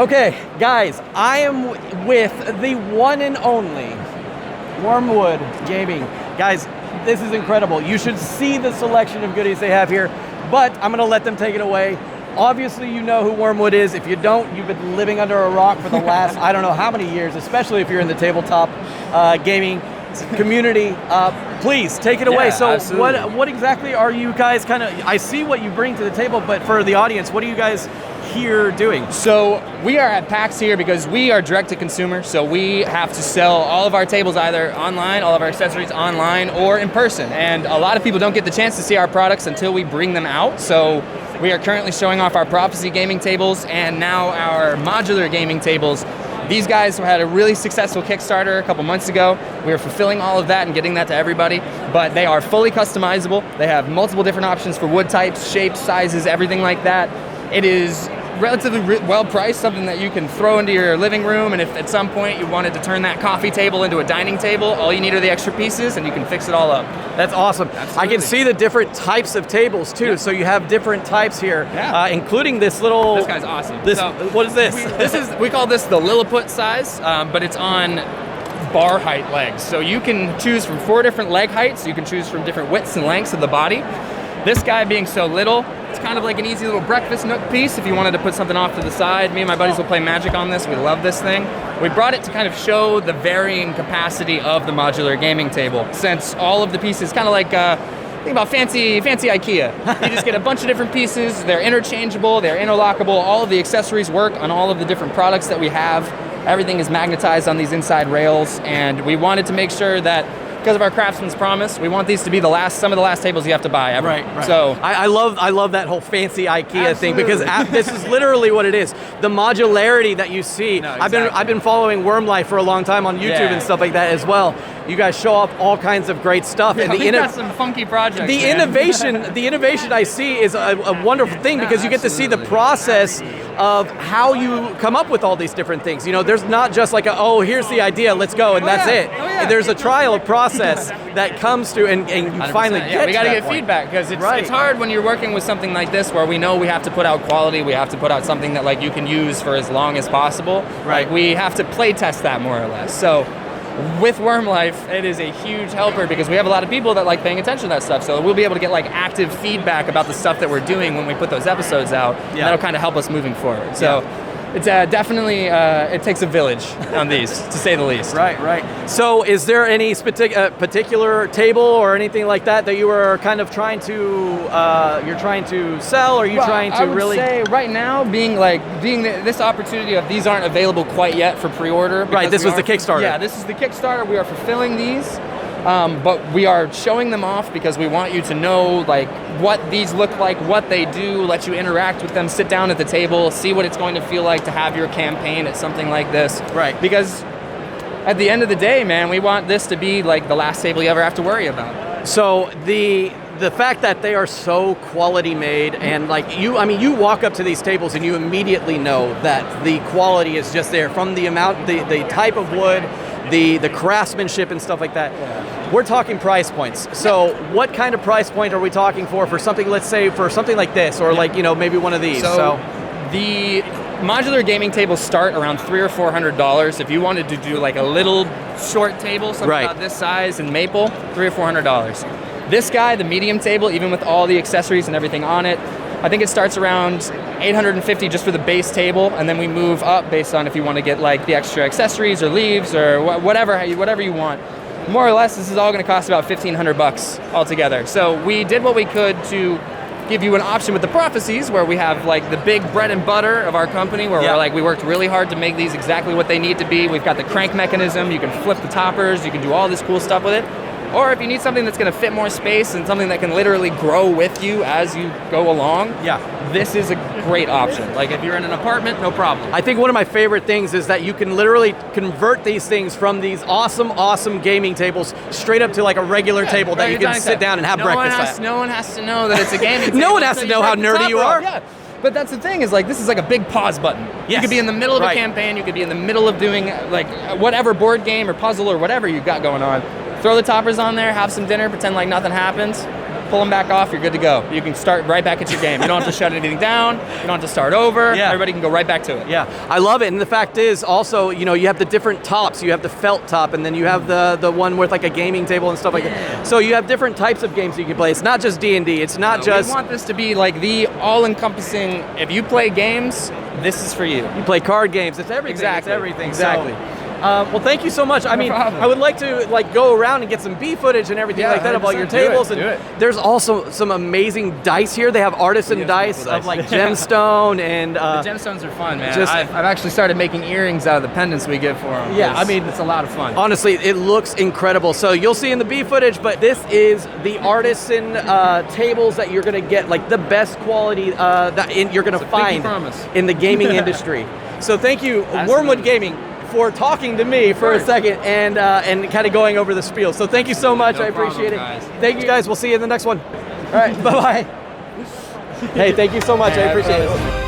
Okay, guys, I am with the one and only Wormwood Gaming. Guys, this is incredible. You should see the selection of goodies they have here, but I'm gonna let them take it away. Obviously, you know who Wormwood is. If you don't, you've been living under a rock for the last, I don't know how many years, especially if you're in the tabletop gaming community. Please, take it away. So absolutely. what exactly are you guys I see what you bring to the table, but for the audience, what are you guys here doing? So we are at PAX here because we are direct to consumer, so we have to sell all of our tables either online, all of our accessories online, or in person. And a lot of people don't get the chance to see our products until we bring them out. So we are currently showing off our Prophecy gaming tables and now our modular gaming tables. These guys had a really successful Kickstarter a couple months ago. We are fulfilling all of that and getting that to everybody, but they are fully customizable. They have multiple different options for wood types, shapes, sizes, everything like that. It is relatively well priced, something that you can throw into your living room, and if at some point you wanted to turn that coffee table into a dining table, all you need are the extra pieces and you can fix it all up. That's awesome. Absolutely. I can see the different types of tables too, so you have different types here, including this little... This guy's awesome. What is this? We call this the Lilliput size, but it's on bar height legs. So you can choose from 4 different leg heights, you can choose from different widths and lengths of the body. This guy being so little, it's kind of like an easy little breakfast nook piece if you wanted to put something off to the side. Me and my buddies will play Magic on this. We love this thing. We brought it to kind of show the varying capacity of the modular gaming table, since all of the pieces, kind of like, think about fancy IKEA. You just get a bunch of different pieces, they're interchangeable, they're interlockable, all of the accessories work on all of the different products that we have. Everything is magnetized on these inside rails, and we wanted to make sure that because of our craftsman's promise, we want these to be some of the last tables you have to buy ever. Right. So I love that whole fancy IKEA thing, because Absolutely. this is literally what it is. The modularity that you see. No, I've been following Worm Life for a long time on YouTube and stuff like that as well. You guys show off all kinds of great stuff, and we've got some funky projects. the innovation I see is a wonderful thing, because you get to see the process of how you come up with all these different things. You know, there's not just like here's the idea, let's go, and that's it. There's a trial process that comes to, and you finally get we got to that get point. feedback, because it's hard when you're working with something like this, where we know we have to put out quality, we have to put out something that like you can use for as long as possible. Right. Like, we have to play test that more or less. So with Worm Life, it is a huge helper, because we have a lot of people that like paying attention to that stuff. So we'll be able to get like active feedback about the stuff that we're doing when we put those episodes out. And that'll kind of help us moving forward. So it's definitely, it takes a village on these, to say the least. Right. So is there any particular table or anything like that you were kind of trying to sell, or are you trying to I would really... say right now, being this opportunity of these aren't available quite yet for pre-order. Right, this was the Kickstarter. Yeah, this is the Kickstarter. We are fulfilling these. But we are showing them off because we want you to know like what these look like, what they do, let you interact with them, sit down at the table, see what it's going to feel like to have your campaign at something like this. Right. Because at the end of the day, man, we want this to be like the last table you ever have to worry about. So the fact that they are so quality made, and like you walk up to these tables and you immediately know that the quality is just there, from the amount, the type of wood, the craftsmanship and stuff like that. Yeah. We're talking price points. So what kind of price point are we talking for something, let's say for something like this, or like, maybe one of these? So the modular gaming tables start around $300 or $400. If you wanted to do like a little short table, something about this size and maple, $300 or $400. This guy, the medium table, even with all the accessories and everything on it, I think it starts around $850 just for the base table, and then we move up based on if you want to get like the extra accessories or leaves or whatever you want. More or less, this is all going to cost about $1,500 altogether. So we did what we could to give you an option with the Prophecies, where we have like the big bread and butter of our company, where we worked really hard to make these exactly what they need to be. We've got the crank mechanism, you can flip the toppers, you can do all this cool stuff with it. Or if you need something that's going to fit more space and something that can literally grow with you as you go along, this is a great option. Like if you're in an apartment, no problem. I think one of my favorite things is that you can literally convert these things from these awesome gaming tables straight up to like a regular table that you can sit down and have breakfast at. No one has to know that it's a gaming table. No one has to know how nerdy you are. Yeah. But that's the thing, is like this is like a big pause button. You could be in the middle of a campaign, you could be in the middle of doing like whatever board game or puzzle or whatever you've got going on. Throw the toppers on there, have some dinner, pretend like nothing happens. pull them back off, you're good to go. You can start right back at your game. You don't have to shut anything down. You don't have to start over. Yeah. Everybody can go right back to it. Yeah, I love it. And the fact is also, you know, you have the different tops. You have the felt top, and then you have the one with like a gaming table and stuff like that. So you have different types of games you can play. It's not just D&D. It's not just... We want this to be like the all-encompassing, if you play games, this is for you. You play card games. It's everything. Exactly. It's everything. Exactly. So, well, thank you so much. I mean, problem. I would like to like go around and get some B footage and everything like that of all your 100%. tables. Do it. There's also some amazing dice here. They have artisan dice of like gemstone and. The gemstones are fun, man. just- I've actually started making earrings out of the pendants we give for them. Yeah, I mean, it's a lot of fun. Honestly, it looks incredible. So you'll see in the B footage, but this is the artisan tables that you're gonna get, like the best quality you're gonna find promise. in the gaming industry. So thank you, Wormwood Gaming, for talking to me for a second and kind of going over the spiel. So thank you so much. No I appreciate problem, guys. it. Thank you guys. We'll see you in the next one. All right, bye-bye. Hey, thank you so much. I appreciate it.